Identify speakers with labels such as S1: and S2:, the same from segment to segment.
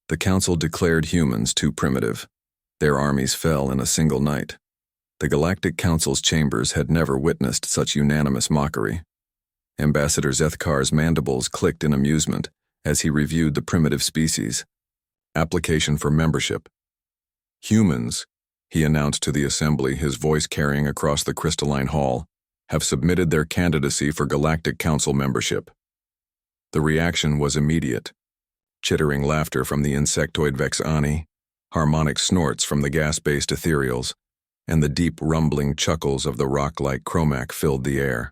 S1: The Council declared humans too primitive. Their armies fell in a single night. The Galactic Council's chambers had never witnessed such unanimous mockery. Ambassador Zethkar's mandibles clicked in amusement as he reviewed the primitive species. Application for membership. Humans, he announced to the assembly, his voice carrying across the crystalline hall, have submitted their candidacy for Galactic Council membership. The reaction was immediate. Chittering laughter from the insectoid Vexani, harmonic snorts from the gas-based ethereals, and the deep rumbling chuckles of the rock-like Chromac filled the air.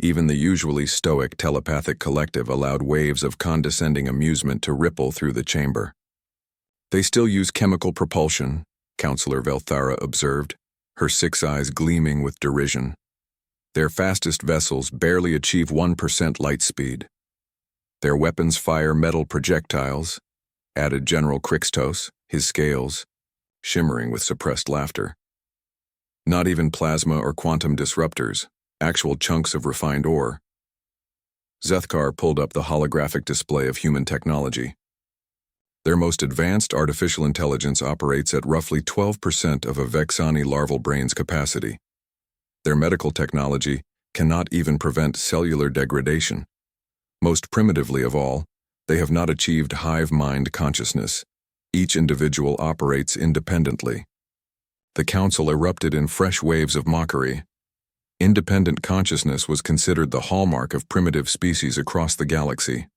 S1: Even the usually stoic telepathic collective allowed waves of condescending amusement to ripple through the chamber. They still use chemical propulsion, Councillor Velthara observed, her 6 eyes gleaming with derision. Their fastest vessels barely achieve 1% light speed. Their weapons fire metal projectiles, added General Crixtos, his scales shimmering with suppressed laughter. Not even plasma or quantum disruptors, actual chunks of refined ore. Zethkar pulled up the holographic display of human technology. Their most advanced artificial intelligence operates at roughly 12% of a Vexani larval brain's capacity. Their medical technology cannot even prevent cellular degradation. Most primitively of all, they have not achieved hive mind consciousness. Each individual operates independently. The Council erupted in fresh waves of mockery. Independent consciousness was considered the hallmark of primitive species across the galaxy.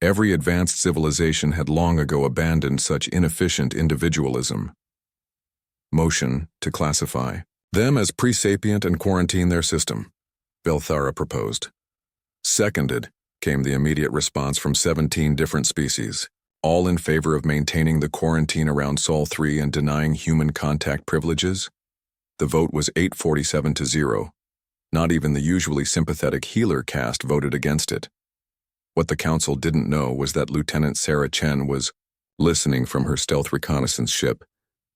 S1: Every advanced civilization had long ago abandoned such inefficient individualism. Motion to classify them as pre-sapient and quarantine their system, Velthara proposed. Seconded, came the immediate response from 17 different species, all in favor of maintaining the quarantine around Sol 3 and denying human contact privileges. The vote was 847-0. Not even the usually sympathetic healer caste voted against it. What the Council didn't know was that Lieutenant Sarah Chen was listening from her stealth reconnaissance ship,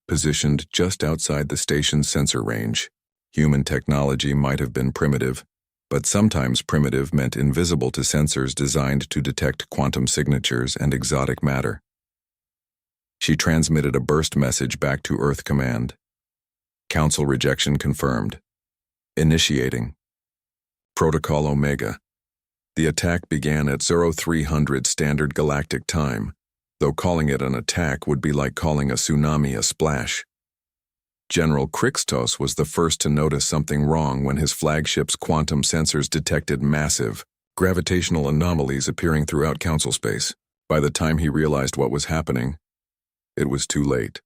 S1: positioned just outside the station's sensor range. Human technology might have been primitive, but sometimes primitive meant invisible to sensors designed to detect quantum signatures and exotic matter. She transmitted a burst message back to Earth Command. Council rejection confirmed. Initiating. Protocol Omega. The attack began at 0300 Standard Galactic Time, though calling it an attack would be like calling a tsunami a splash. General Crixtos was the first to notice something wrong when his flagship's quantum sensors detected massive, gravitational anomalies appearing throughout Council space. By the time he realized what was happening, it was too late.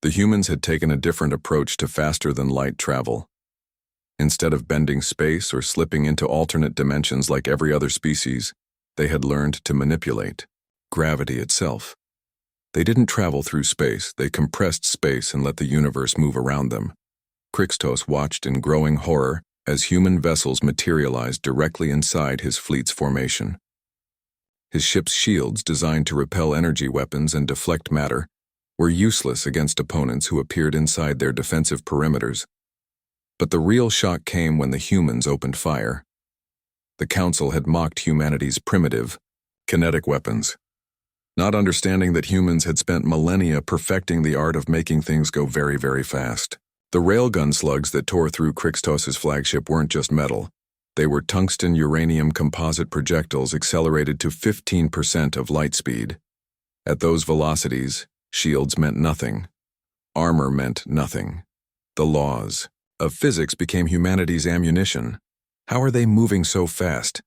S1: The humans had taken a different approach to faster-than-light travel. Instead of bending space or slipping into alternate dimensions like every other species, they had learned to manipulate gravity itself. They didn't travel through space, they compressed space and let the universe move around them. Crixtos watched in growing horror as human vessels materialized directly inside his fleet's formation. His ship's shields, designed to repel energy weapons and deflect matter, were useless against opponents who appeared inside their defensive perimeters. But the real shock came when the humans opened fire. The Council had mocked humanity's primitive, kinetic weapons, not understanding that humans had spent millennia perfecting the art of making things go very, very fast. The railgun slugs that tore through Crixtos's flagship weren't just metal. They were tungsten-uranium composite projectiles accelerated to 15% of light speed. At those velocities, shields meant nothing. Armor meant nothing. The laws of physics became humanity's ammunition. How are they moving so fast?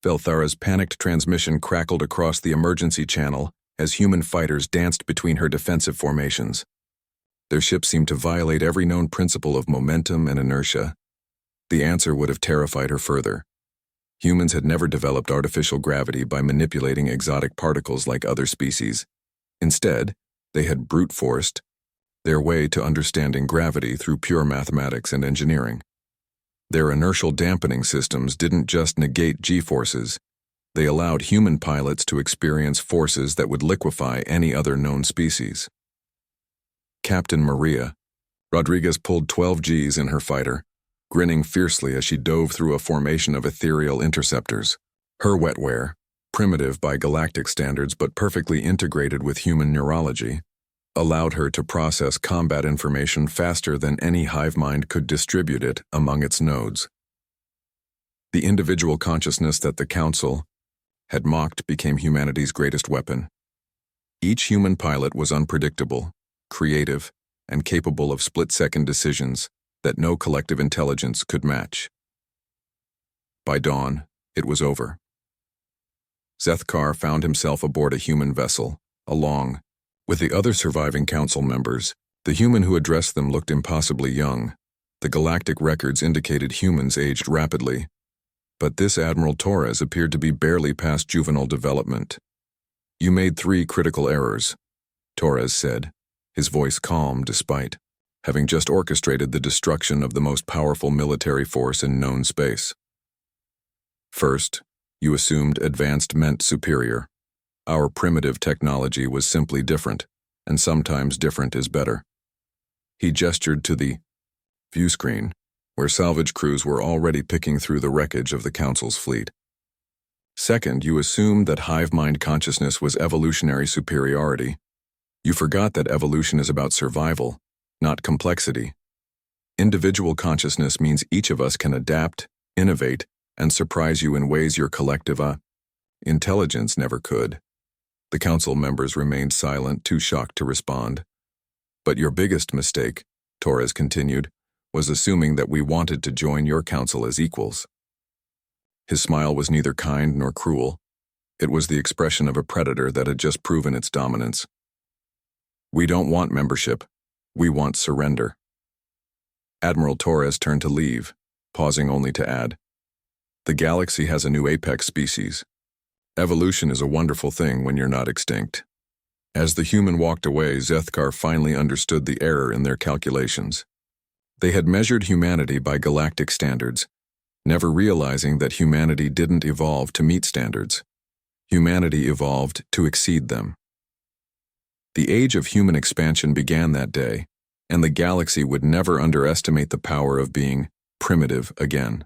S1: Velthara's panicked transmission crackled across the emergency channel as human fighters danced between her defensive formations. Their ship seemed to violate every known principle of momentum and inertia. The answer would have terrified her further. Humans had never developed artificial gravity by manipulating exotic particles like other species. Instead, they had brute-forced their way to understanding gravity through pure mathematics and engineering. Their inertial dampening systems didn't just negate G-forces, they allowed human pilots to experience forces that would liquefy any other known species. Captain Maria Rodriguez pulled 12 Gs in her fighter, grinning fiercely as she dove through a formation of ethereal interceptors. Her wetware, primitive by galactic standards but perfectly integrated with human neurology, allowed her to process combat information faster than any hive mind could distribute it among its nodes. The individual consciousness that the Council had mocked became humanity's greatest weapon. Each human pilot was unpredictable, creative, and capable of split-second decisions that no collective intelligence could match. By dawn, it was over. Zethkar found himself aboard a human vessel, along with the other surviving Council members. The human who addressed them looked impossibly young. The galactic records indicated humans aged rapidly, but this Admiral Torres appeared to be barely past juvenile development. "You made 3 critical errors," Torres said, his voice calm despite having just orchestrated the destruction of the most powerful military force in known space. "First, you assumed advanced meant superior. Our primitive technology was simply different, and sometimes different is better." He gestured to the view screen, where salvage crews were already picking through the wreckage of the Council's fleet. "Second, you assumed that hive mind consciousness was evolutionary superiority. You forgot that evolution is about survival, not complexity. Individual consciousness means each of us can adapt, innovate, and surprise you in ways your collective intelligence never could." The Council members remained silent, too shocked to respond. "But your biggest mistake," Torres continued, "was assuming that we wanted to join your Council as equals." His smile was neither kind nor cruel. It was the expression of a predator that had just proven its dominance. "We don't want membership. We want surrender." Admiral Torres turned to leave, pausing only to add, "The galaxy has a new apex species. Evolution is a wonderful thing when you're not extinct." As the human walked away, Zethkar finally understood the error in their calculations. They had measured humanity by galactic standards, never realizing that humanity didn't evolve to meet standards. Humanity evolved to exceed them. The age of human expansion began that day, and the galaxy would never underestimate the power of being primitive again.